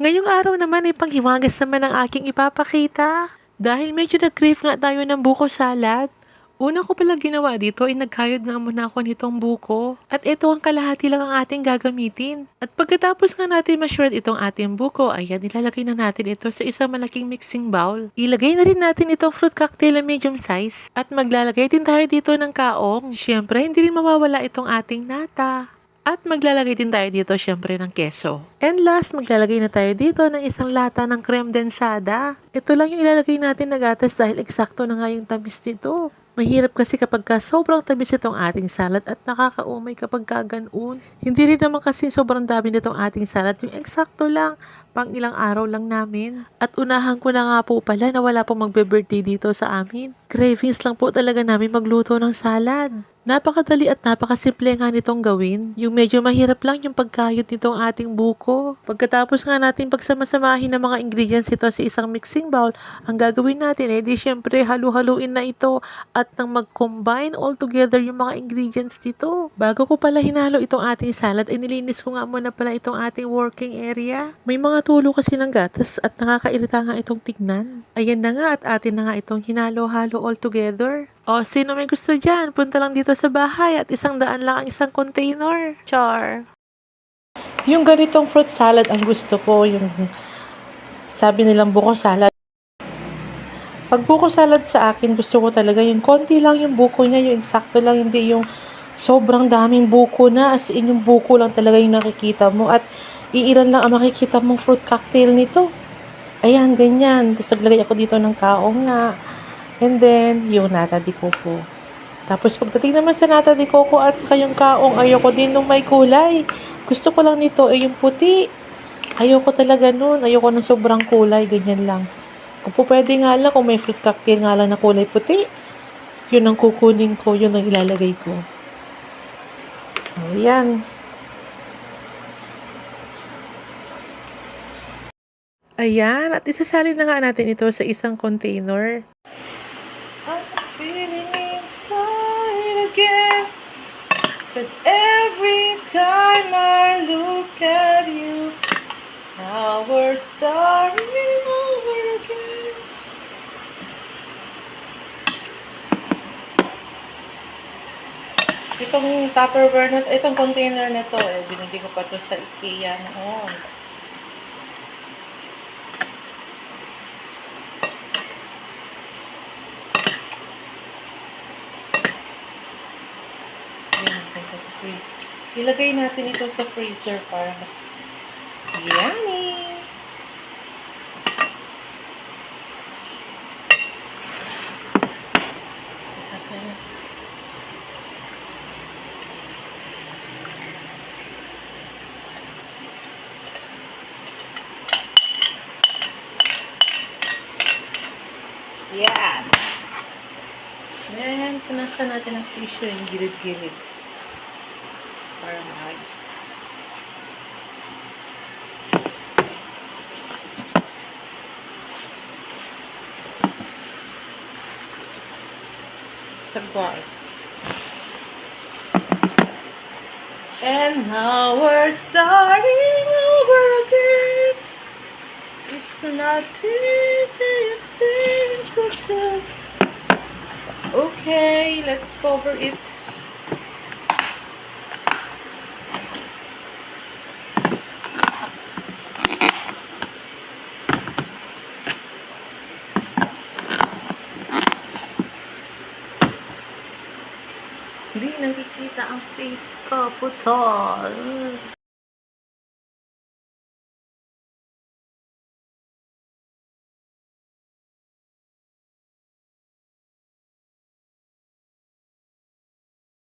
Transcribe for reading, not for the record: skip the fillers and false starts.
Ngayong araw naman ay panghimagas naman ang aking ipapakita. Dahil medyo nag-crave nga tayo ng buko salad. Una ko pala ginawa dito ay nagkayod nga muna ako nitong buko. At ito ang kalahati lang ang ating gagamitin. At pagkatapos nga natin ma-shred itong ating buko, ayan, ilalagay na natin ito sa isang malaking mixing bowl. Ilagay na rin natin itong fruit cocktail na medium size. At maglalagay din tayo dito ng kaong. Siyempre, hindi rin mawawala itong ating nata. At maglalagay din tayo dito syempre ng keso. And last, maglalagay na tayo dito ng isang lata ng creme densada. Ito lang yung ilalagay natin na gatas dahil eksakto na nga yung tamis nito. Mahirap kasi kapag sobrang tamis itong ating salad at nakakaumay kapag ganoon. Hindi rin naman kasi sobrang dami nitong ating salad. Yung eksakto lang, pang ilang araw lang namin. At unahan ko na nga po pala na wala pong magbe-birthday dito sa amin. Cravings lang po talaga namin magluto ng salad. Napakadali at napakasimple nga nitong gawin. Yung medyo mahirap lang yung pagkayod nitong ating buko. Pagkatapos nga natin pagsamasamahin ng mga ingredients ito sa isang mixing bowl, ang gagawin natin di syempre halu-haluin na ito at nang mag-combine all together yung mga ingredients dito. Bago ko pala hinalo itong ating salad, nilinis ko nga muna pala itong ating working area. May mga tulo kasi ng gatas at nakakairita nga itong tignan. Ayan na nga at atin na nga itong hinalo-halo all together. O, sino may gusto dyan? Punta lang dito sa bahay at 100 lang ang isang container. Char! Yung ganitong fruit salad ang gusto ko. Yung sabi nilang buko salad. Pag buko salad sa akin, gusto ko talaga yung konti lang yung buko niya. Yung eksakto lang, hindi yung sobrang daming buko na. As in, yung buko lang talaga yung nakikita mo. At iilan lang ang makikita mong fruit cocktail nito. Ayan, ganyan. Tapos naglagay ako dito ng kaong nga. And then, yung nata de coco. Tapos, pagdating naman sa nata de coco at saka yung kaong, ayoko din nung may kulay. Gusto ko lang nito yung puti. Ayoko talaga nun. Ayoko ng sobrang kulay. Ganyan lang. Kung po pwede nga lang, kung may fruit cocktail nga lang na kulay puti, yun ang kukunin ko. Yun ang ilalagay ko. Ayan. Ayan. At isasalin na nga natin ito sa isang container. I'm feeling inside again, 'cause every time I look at you, now we're starting over again. Itong Tupperware na itong container na to, binili ko pa to sa IKEA noon. Ilagay natin ito sa freezer para mas yummy. Yan. Then, punasan natin ang tissue yung gilid-gilid. Para maayos. Sagwa. And now we're starting over again. It's not the easiest thing to do. Okay, let's cover it. Hindi nakikita ang face ko, putol.